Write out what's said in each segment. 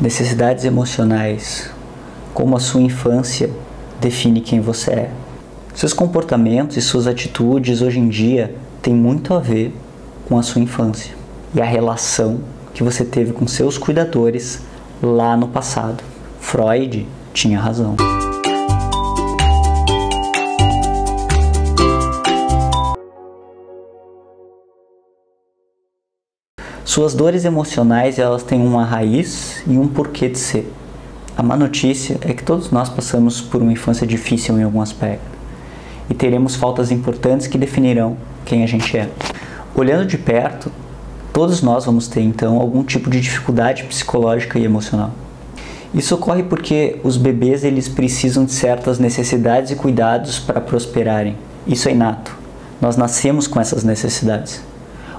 Necessidades emocionais, como a sua infância define quem você é. Seus comportamentos e suas atitudes hoje em dia têm muito a ver com a sua infância e a relação que você teve com seus cuidadores lá no passado. Freud tinha razão. Suas dores emocionais, elas têm uma raiz e um porquê de ser. A má notícia é que todos nós passamos por uma infância difícil em algum aspecto e teremos faltas importantes que definirão quem a gente é. Olhando de perto, todos nós vamos ter então algum tipo de dificuldade psicológica e emocional. Isso ocorre porque os bebês eles precisam de certas necessidades e cuidados para prosperarem. Isso é inato. Nós nascemos com essas necessidades.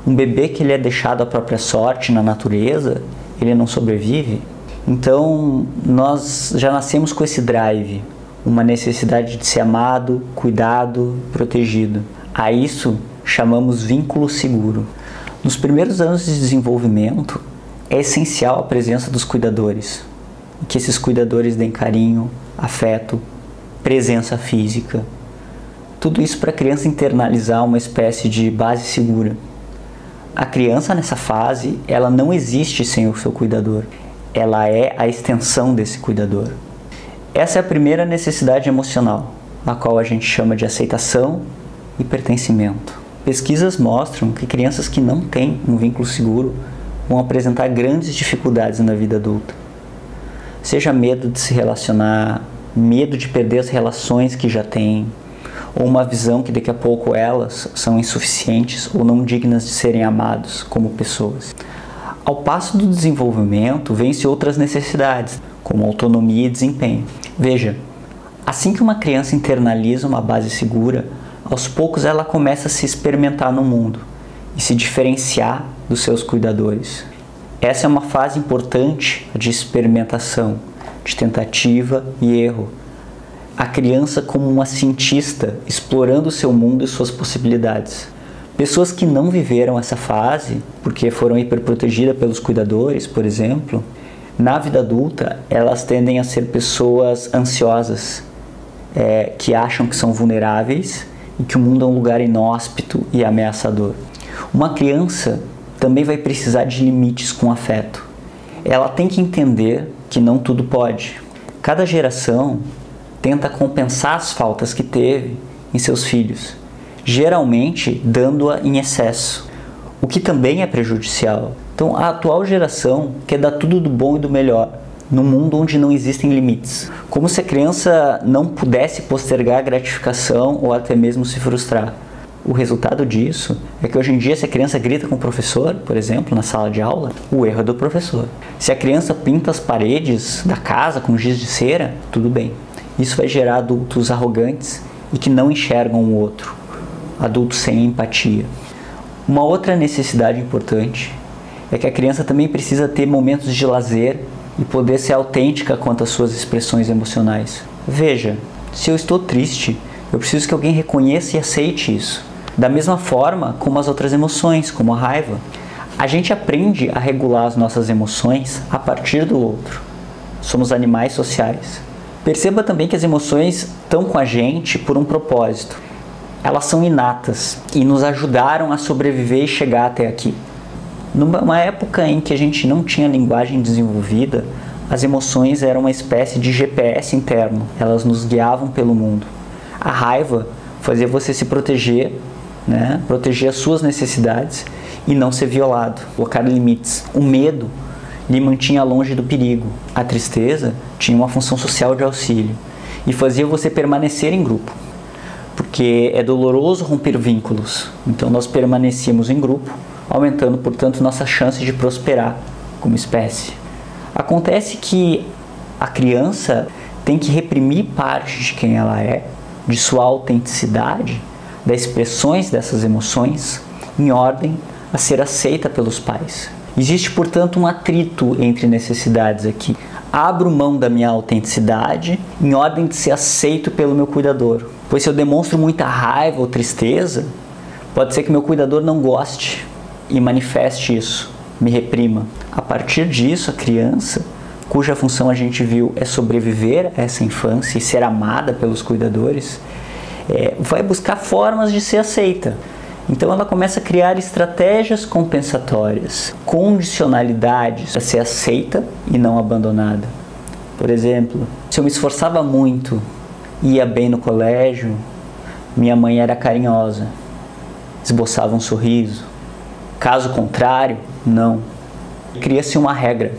Um bebê que ele é deixado à própria sorte na natureza, ele não sobrevive. Então, nós já nascemos com esse drive, uma necessidade de ser amado, cuidado, protegido. A isso chamamos vínculo seguro. Nos primeiros anos de desenvolvimento, é essencial a presença dos cuidadores. Que esses cuidadores deem carinho, afeto, presença física. Tudo isso para a criança internalizar uma espécie de base segura. A criança nessa fase, ela não existe sem o seu cuidador. Ela é a extensão desse cuidador. Essa é a primeira necessidade emocional, a qual a gente chama de aceitação e pertencimento. Pesquisas mostram que crianças que não têm um vínculo seguro vão apresentar grandes dificuldades na vida adulta. Seja medo de se relacionar, medo de perder as relações que já têm, ou uma visão que daqui a pouco elas são insuficientes ou não dignas de serem amados como pessoas. Ao passo do desenvolvimento, vêm-se outras necessidades, como autonomia e desempenho. Veja, assim que uma criança internaliza uma base segura, aos poucos ela começa a se experimentar no mundo e se diferenciar dos seus cuidadores. Essa é uma fase importante de experimentação, de tentativa e erro. A criança como uma cientista, explorando o seu mundo e suas possibilidades. Pessoas que não viveram essa fase, porque foram hiperprotegidas pelos cuidadores, por exemplo, na vida adulta, elas tendem a ser pessoas ansiosas, que acham que são vulneráveis e que o mundo é um lugar inóspito e ameaçador. Uma criança também vai precisar de limites com afeto. Ela tem que entender que não tudo pode. Cada geração tenta compensar as faltas que teve em seus filhos, geralmente dando-a em excesso, o que também é prejudicial. Então, a atual geração quer dar tudo do bom e do melhor, num mundo onde não existem limites. Como se a criança não pudesse postergar a gratificação ou até mesmo se frustrar. O resultado disso é que hoje em dia, se a criança grita com o professor, por exemplo, na sala de aula, o erro é do professor. Se a criança pinta as paredes da casa com giz de cera, tudo bem. Isso vai gerar adultos arrogantes e que não enxergam o outro, adultos sem empatia. Uma outra necessidade importante é que a criança também precisa ter momentos de lazer e poder ser autêntica quanto às suas expressões emocionais. Veja, se eu estou triste, eu preciso que alguém reconheça e aceite isso. Da mesma forma como as outras emoções, como a raiva. A gente aprende a regular as nossas emoções a partir do outro. Somos animais sociais. Perceba também que as emoções estão com a gente por um propósito. Elas são inatas e nos ajudaram a sobreviver e chegar até aqui. Numa época em que a gente não tinha linguagem desenvolvida, as emoções eram uma espécie de GPS interno. Elas nos guiavam pelo mundo. A raiva fazia você se proteger, proteger as suas necessidades e não ser violado, colocar limites. O medo lhe mantinha longe do perigo. A tristeza tinha uma função social de auxílio e fazia você permanecer em grupo, porque é doloroso romper vínculos. Então nós permanecíamos em grupo, aumentando, portanto, nossa chance de prosperar como espécie. Acontece que a criança tem que reprimir parte de quem ela é, de sua autenticidade, das expressões dessas emoções, em ordem a ser aceita pelos pais. Existe, portanto, um atrito entre necessidades aqui. Abro mão da minha autenticidade em ordem de ser aceito pelo meu cuidador. Pois se eu demonstro muita raiva ou tristeza, pode ser que meu cuidador não goste e manifeste isso, me reprima. A partir disso, a criança cuja função a gente viu é sobreviver a essa infância e ser amada pelos cuidadores, vai buscar formas de ser aceita. Então ela começa a criar estratégias compensatórias, condicionalidades para ser aceita e não abandonada. Por exemplo, se eu me esforçava muito, ia bem no colégio, minha mãe era carinhosa, esboçava um sorriso. Caso contrário, não. Cria-se uma regra.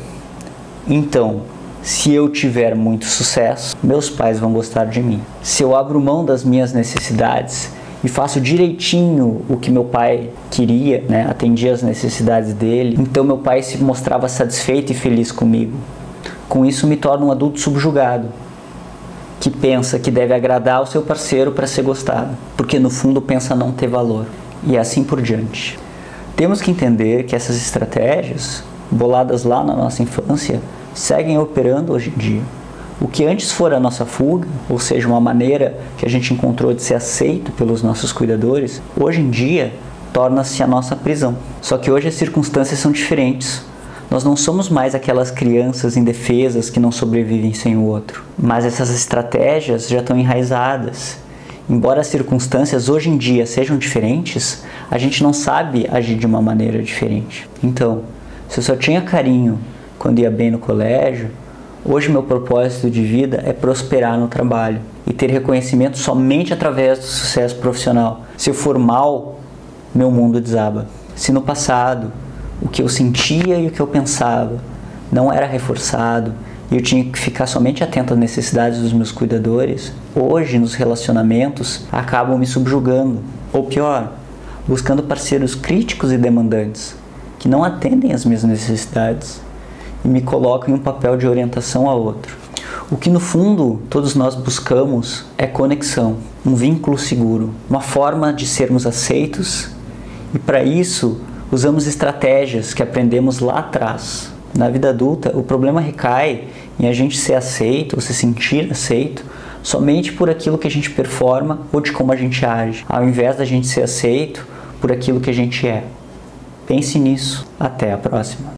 Então, se eu tiver muito sucesso, meus pais vão gostar de mim. Se eu abro mão das minhas necessidades e faço direitinho o que meu pai queria, né, atendia as necessidades dele, então meu pai se mostrava satisfeito e feliz comigo. Com isso me torno um adulto subjugado, que pensa que deve agradar o seu parceiro para ser gostado, porque no fundo pensa não ter valor, e assim por diante. Temos que entender que essas estratégias, boladas lá na nossa infância, seguem operando hoje em dia. O que antes fora a nossa fuga, ou seja, uma maneira que a gente encontrou de ser aceito pelos nossos cuidadores, hoje em dia torna-se a nossa prisão. Só que hoje as circunstâncias são diferentes. Nós não somos mais aquelas crianças indefesas que não sobrevivem sem o outro. Mas essas estratégias já estão enraizadas. Embora as circunstâncias hoje em dia sejam diferentes, a gente não sabe agir de uma maneira diferente. Então, se eu só tinha carinho quando ia bem no colégio, hoje meu propósito de vida é prosperar no trabalho e ter reconhecimento somente através do sucesso profissional. Se eu for mal, meu mundo desaba. Se no passado o que eu sentia e o que eu pensava não era reforçado e eu tinha que ficar somente atento às necessidades dos meus cuidadores, hoje nos relacionamentos acabam me subjugando. Ou pior, buscando parceiros críticos e demandantes que não atendem às minhas necessidades e me colocam em um papel de orientação ao outro. O que no fundo todos nós buscamos é conexão, um vínculo seguro, uma forma de sermos aceitos, e para isso usamos estratégias que aprendemos lá atrás. Na vida adulta, o problema recai em a gente ser aceito ou se sentir aceito somente por aquilo que a gente performa ou de como a gente age, ao invés da gente ser aceito por aquilo que a gente é. Pense nisso. Até a próxima.